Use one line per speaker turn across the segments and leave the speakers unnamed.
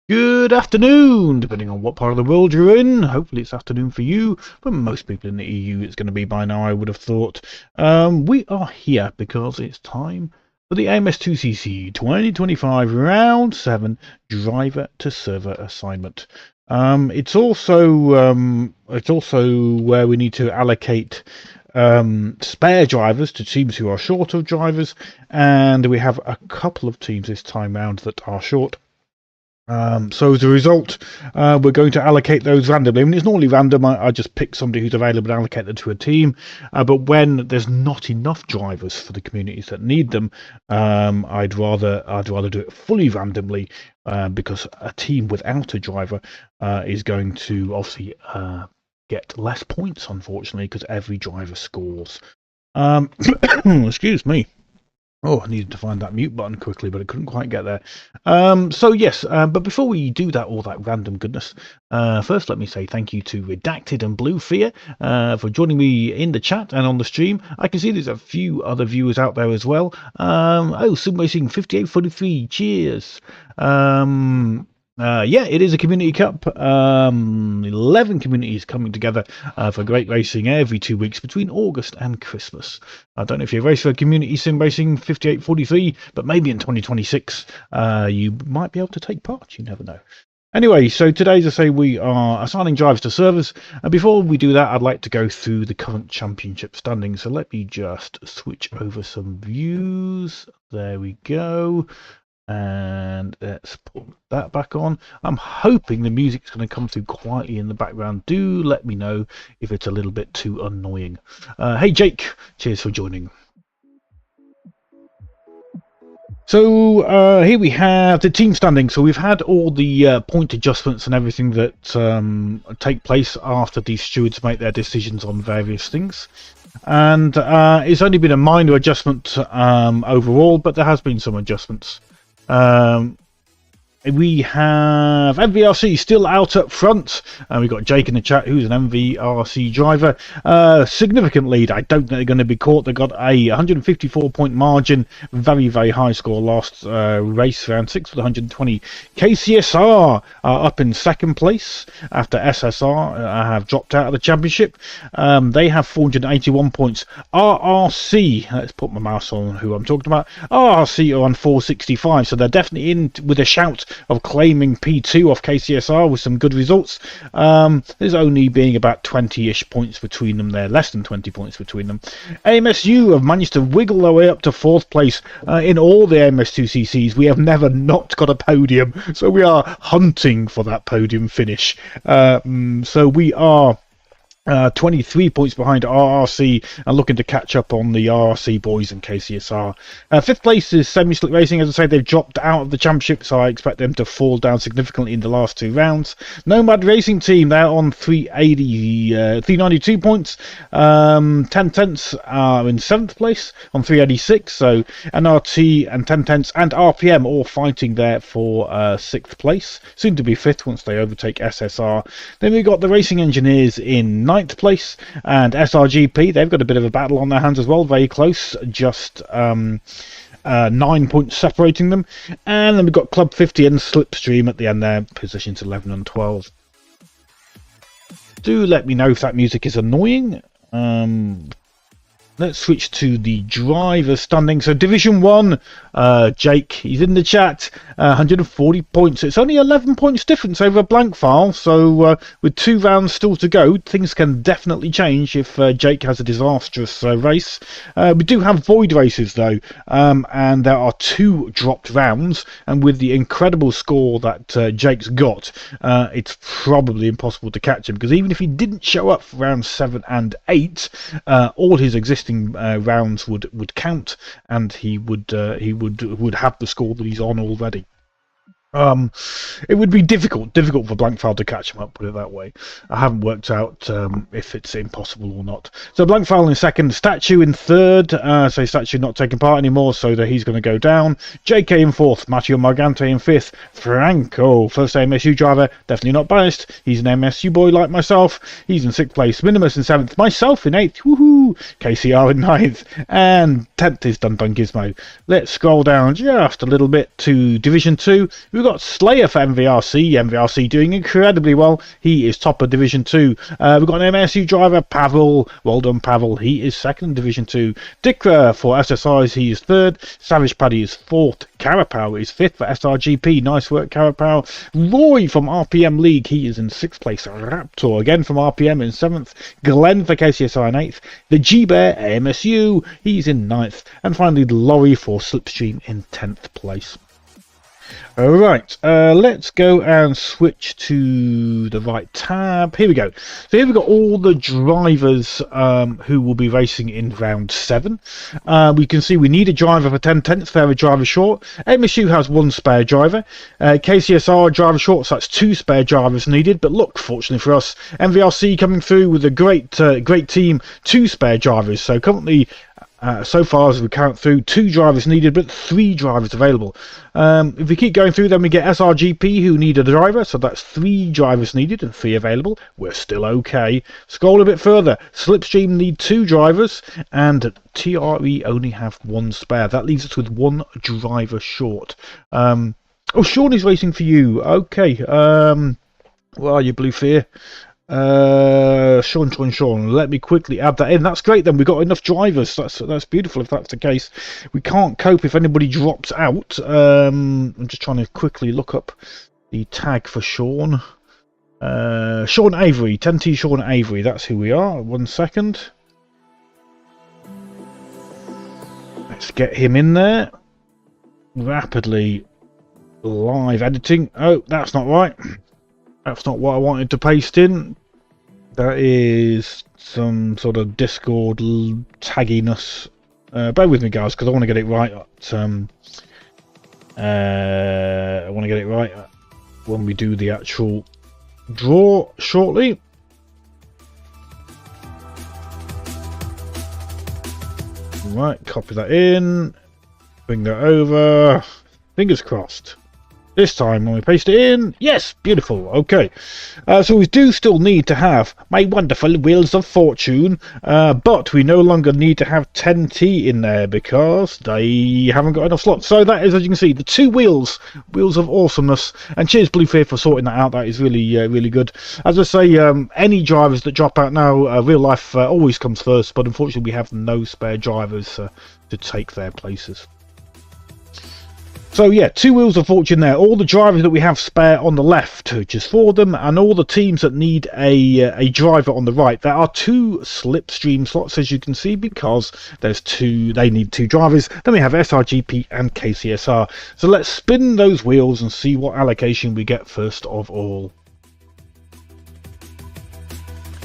Good afternoon, depending on what part of the world you're in. Hopefully it's afternoon for you. For most people in the EU, it's going to be by now, I would have thought. We are here because it's time for the AMS2CC 2025 Round 7 Driver to Server assignment. It's also where we need to allocate spare drivers to teams who are short of drivers, and we have a couple of teams this time round that are short. So as a result, we're going to allocate those randomly. I mean, it's normally random. I just pick somebody who's available and allocate them to a team. But when there's not enough drivers for the communities that need them, I'd rather do it fully randomly, because a team without a driver is going to obviously get less points, unfortunately, because every driver scores. Excuse me. Oh, I needed to find that mute button quickly, but I couldn't quite get there. So yes, but before we do that, all that random goodness, first let me say thank you to Redacted and Blue Fear for joining me in the chat and on the stream. I can see there's a few other viewers out there as well. Sim Racing 5843, cheers. Yeah, it is a community cup. 11 communities coming together for great racing every 2 weeks between August and Christmas. I don't know if you race for community sim racing 5843, but maybe in 2026 you might be able to take part. You never know. Anyway, so today, as I say, we are assigning drivers to servers. And before we do that, I'd like to go through the current championship standings. So let me just switch over some views. There we go. And let's put that back on. I'm hoping the music's going to come through quietly in the background. Do let me know if it's a little bit too annoying. Hey Jake, cheers for joining. So here we have the team standing. So we've had all the point adjustments and everything that take place after these stewards make their decisions on various things. And it's only been a minor adjustment overall, but there has been some adjustments. We have MVRC still out up front, and we've got Jake in the chat who's an MVRC driver. Significant lead. I don't think they're going to be caught. They got a 154 point margin, very high score last race, round 6 with 120. KCSR are up in second place after SSR have dropped out of the championship. They have 481 points. RRC, let's put my mouse on who I'm talking about. RRC are on 465, so they're definitely in with a shout of claiming P2 off KCSR with some good results. There's only being about 20-ish points between them there, less than 20 points between them. AMSU have managed to wiggle their way up to 4th place in all the AMS2CCs. We have never not got a podium, so we are hunting for that podium finish. So we are 23 points behind RRC and looking to catch up on the RRC boys and KCSR. 5th place is Semi-Slick Racing. As I say, they've dropped out of the championship, so I expect them to fall down significantly in the last 2 rounds. Nomad Racing Team, they're on 392 points. 10 tenths are in 7th place on 386. So NRT and 10 tenths and RPM all fighting there for 6th place. Soon to be 5th once they overtake SSR. Then we've got the Racing Engineers in 9th place, and SRGP, they've got a bit of a battle on their hands as well, very close, just 9 points separating them. And then we've got Club 50 and Slipstream at the end there, positions 11 and 12. Do let me know if that music is annoying. Let's switch to the driver standing. So Division 1, Jake, he's in the chat, 140 points. It's only 11 points difference over a blank file, so with 2 rounds still to go, things can definitely change if Jake has a disastrous race. We do have void races though, and there are 2 dropped rounds, and with the incredible score that Jake's got, it's probably impossible to catch him, because even if he didn't show up for rounds 7 and 8, all his existing rounds would count, and he would have the score that he's on already. It would be difficult for Blankfile to catch him up, put it that way. I haven't worked out if it's impossible or not. So Blankfile in second, Statue in third, so Statue not taking part anymore, so that he's going to go down. JK in fourth, Matteo Margante in fifth, Franco, first AMSU driver, definitely not biased, he's an MSU boy like myself, he's in sixth place, Minimus in seventh, myself in eighth, woohoo, KCR in ninth, and 10th is Dun Dun Gizmo. Let's scroll down just a little bit to Division 2. We've got Slayer for MVRC. MVRC doing incredibly well. He is top of Division 2. We've got an MSU driver, Pavel. Well done, Pavel. He is second in Division 2. Dikra for SSIs. He is third. Savage Paddy is fourth. Carapow is fifth for SRGP. Nice work, Carapow. Roy from RPM League. He is in sixth place. Raptor again from RPM in seventh. Glenn for KCSI in eighth. The G-Bear, AMSU. He's in ninth. And finally, Laurie for Slipstream in 10th place. Alright, let's go and switch to the right tab. Here we go. So here we've got all the drivers who will be racing in round 7. We can see we need a driver for 10/10. They're a driver short. MSU has 1 spare driver. KCSR driver short, so that's 2 spare drivers needed. But look, fortunately for us, MVRC coming through with a great team, 2 spare drivers. So currently, so far as we count through, 2 drivers needed but 3 drivers available. If we keep going through, then we get SRGP who need a driver, so that's 3 drivers needed and 3 available. We're still okay. Scroll a bit further. Slipstream need 2 drivers and TRE only have 1 spare. That leaves us with 1 driver short. Oh, Sean is racing for you. Okay. Where are you, Blue Fear? Sean, let me quickly add that in. That's great then, we've got enough drivers. That's beautiful if that's the case. We can't cope if anybody drops out. I'm just trying to quickly look up the tag for Sean. Sean Avery, 10T Sean Avery, that's who we are. 1 second. Let's get him in there. Rapidly live editing. Oh, that's not right. That's not what I wanted to paste in. That is some sort of Discord tagginess. Bear with me, guys, because I want to get it right. I want to get it right when we do the actual draw shortly. Right, copy that in. Bring that over. Fingers crossed. This time when we paste it in, yes, beautiful, okay. So we do still need to have my wonderful Wheels of Fortune, but we no longer need to have 10T in there because they haven't got enough slots. So that is, as you can see, the 2 wheels of awesomeness. And cheers, Blue Fear, for sorting that out. That is really, really good. As I say, any drivers that drop out now, real life always comes first, but unfortunately we have no spare drivers to take their places. So yeah, 2 Wheels of Fortune there. All the drivers that we have spare on the left, which is 4 of them, and all the teams that need a driver on the right. There are 2 Slipstream slots, as you can see, because there's 2. They need 2 drivers. Then we have SRGP and KCSR. So let's spin those wheels and see what allocation we get first of all.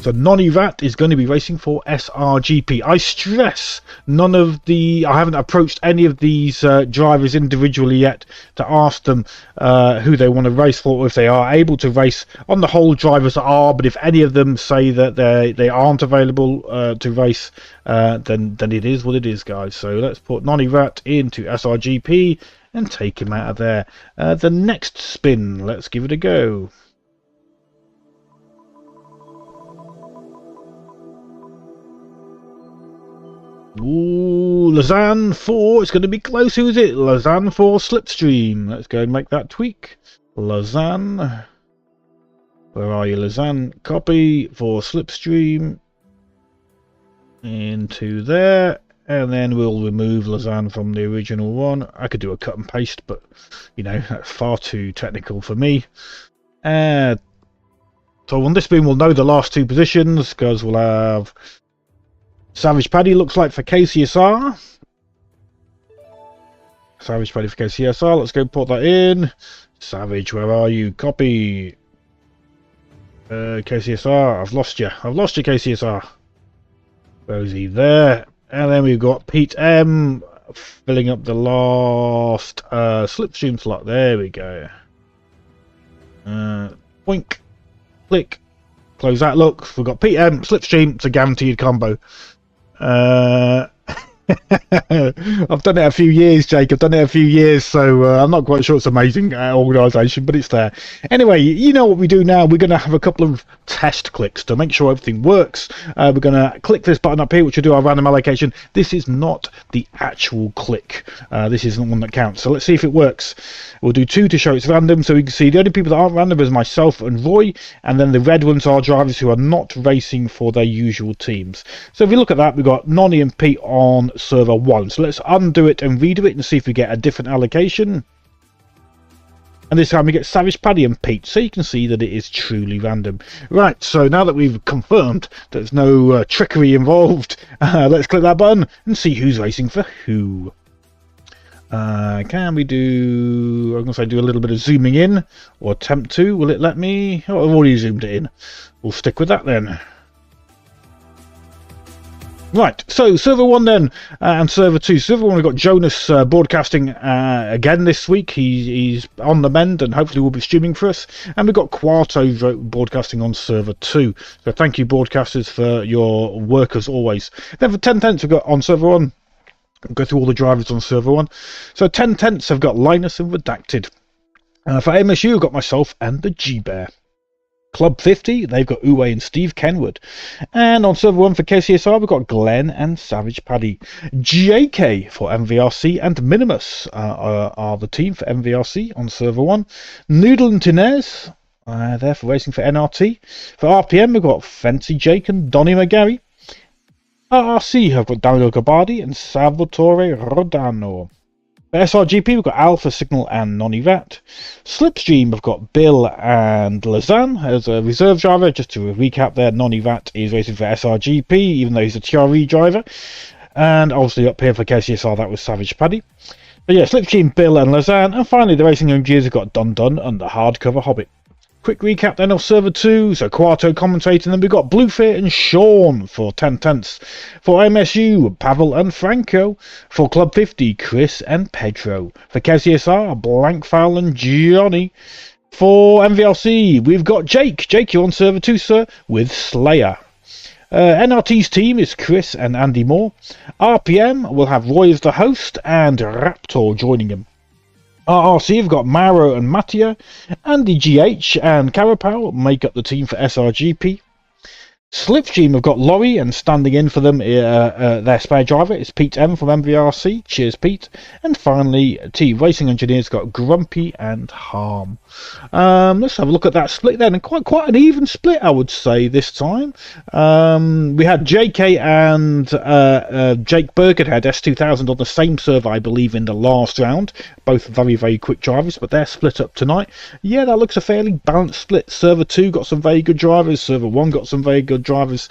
So Nonny Rat is going to be racing for SRGP. I stress I haven't approached any of these drivers individually yet to ask them who they want to race for, or if they are able to race. On the whole, drivers are, but if any of them say that they aren't available to race, then it is what it is, guys. So let's put Nonny Rat into SRGP and take him out of there. The next spin, let's give it a go. Ooh, Lausanne 4. It's going to be close. Who is it? Lausanne 4 Slipstream. Let's go and make that tweak. Lausanne. Where are you, Lausanne? Copy for Slipstream into there. And then we'll remove Lausanne from the original one. I could do a cut and paste, but, you know, that's far too technical for me. So on this spin, we'll know the last 2 positions, because we'll have Savage Paddy, looks like, for KCSR. Savage Paddy for KCSR. Let's go put that in. Savage, where are you? Copy. KCSR. I've lost you, KCSR. Where is he? There. And then we've got Pete M filling up the last Slipstream slot. There we go. Boink. Click. Close that. Look, we've got Pete M, Slipstream. It's a guaranteed combo. I've done it a few years, Jake. I've done it a few years, so I'm not quite sure it's amazing organisation, but it's there. Anyway, you know what we do now. We're going to have a couple of test clicks to make sure everything works. We're going to click this button up here, which will do our random allocation. This is not the actual click. This isn't one that counts. So let's see if it works. We'll do 2 to show it's random, so we can see the only people that aren't random is myself and Roy, and then the red ones are drivers who are not racing for their usual teams. So if you look at that, we've got Nonny and Pete on server 1. So let's undo it and redo it and see if we get a different allocation. And this time we get Savage Paddy and Pete, so you can see that it is truly random. Right, so now that we've confirmed there's no trickery involved, let's click that button and see who's racing for who. Can we do... I'm going to say do a little bit of zooming in, or attempt to. Will it let me? Oh, I've already zoomed it in. We'll stick with that then. Right, so server 1 then, and server 2. Server 1, we've got Jonas broadcasting again this week. He's on the mend and hopefully will be streaming for us. And we've got Quarto broadcasting on server 2. So thank you, broadcasters, for your work as always. Then for 10 tenths, we've got on server 1. I'll go through all the drivers on server 1. So 10 tenths, I've got Linus and Redacted. For AMS2CC, I've got myself and the G-Bear. Club 50, they've got Uwe and Steve Kenwood. And on server 1 for KCSR, we've got Glenn and Savage Paddy. JK for MVRC and Minimus are the team for MVRC on server 1. Noodle and Tinez, they're for racing for NRT. For RPM, we've got Fancy Jake and Donny McGarry. RRC have got Daniel Gabardi and Salvatore Rodano. For SRGP, we've got Alpha Signal and Nonny Rat. Slipstream, we've got Bill and Lazan as a reserve driver. Just to recap there, Nonny Rat is racing for SRGP, even though he's a TRE driver. And obviously up here for KCSR, that was Savage Paddy. But yeah, Slipstream, Bill and Lazan. And finally, the racing engineers have got Dun Dun and the Hardcover Hobbit. Quick recap then of server 2, so Quarto commentating, then we've got Bluefear and Sean for 10 tenths. For MSU, Pavel and Franco. For Club 50, Chris and Pedro. For KCSR, Blankfowl and Johnny. For MVLC, we've got Jake. Jake, you're on server 2, sir, with Slayer. NRT's team is Chris and Andy Moore. RPM will have Roy as the host and Raptor joining him. RRC have got Mauro and Mattia. Andy GH and Carapau make up the team for SRGP. Slipstream have got Laurie, and standing in for them, their spare driver is Pete M from MVRC. Cheers, Pete. And finally, Team Racing Engineers got Grumpy and Harm. Let's have a look at that split then, and quite an even split, I would say, this time. We had JK and Jake Birkenhead S2000 on the same server, I believe, in the last round. Both very, very quick drivers, but they're split up tonight. Yeah, that looks a fairly balanced split. Server 2 got some very good drivers. Server 1 got some very good drivers.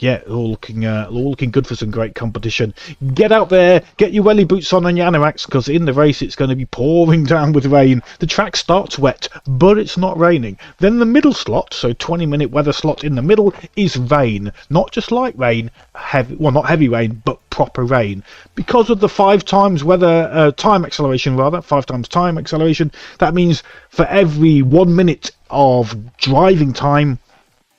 Yeah, all looking good for some great competition. Get out there, get your welly boots on and your anoraks, because in the race it's going to be pouring down with rain. The track starts wet, but it's not raining. Then the middle slot, so 20-minute weather slot in the middle, is rain. Not just light rain, not heavy rain, but proper rain. Because of the 5 times time acceleration, that means for every 1 minute of driving time,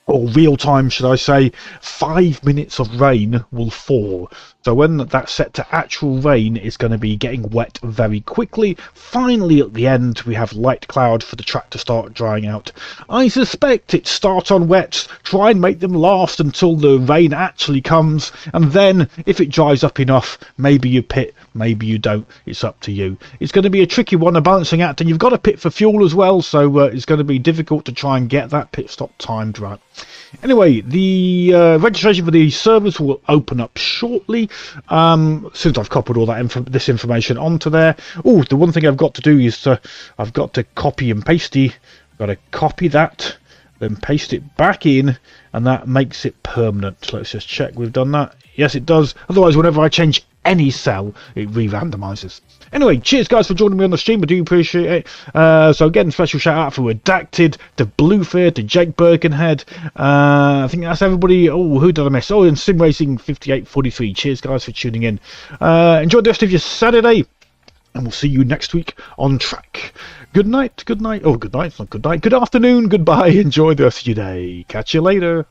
or real time should I say, 5 minutes of rain will fall. So when that's set to actual rain, it's going to be getting wet very quickly. Finally at the end we have light cloud for the track to start drying out. I suspect it start on wets, try and make them last until the rain actually comes, and then if it dries up enough, maybe you pit, maybe you don't, it's up to you. It's going to be a tricky one, a balancing act, and you've got to pit for fuel as well, so it's going to be difficult to try and get that pit stop timed right. Anyway, the registration for the servers will open up shortly. Since I've copied all that this information onto there. Oh, the one thing I've got to do is I've got to copy and paste got to copy that, then paste it back in, and that makes it permanent. Let's just check we've done that. Yes, it does. Otherwise, whenever I change any cell, it re-randomizes. Anyway, cheers guys for joining me on the stream. I do appreciate it. So again, special shout out for Redacted, to Bluefear, to Jake Birkenhead. I think that's everybody. Oh, who did I miss? Oh, and Sim Racing 5843. Cheers guys for tuning in. Enjoy the rest of your Saturday, and we'll see you next week on track. Good night, good night. Oh, good night, it's not good night. Good afternoon, goodbye. Enjoy the rest of your day. Catch you later.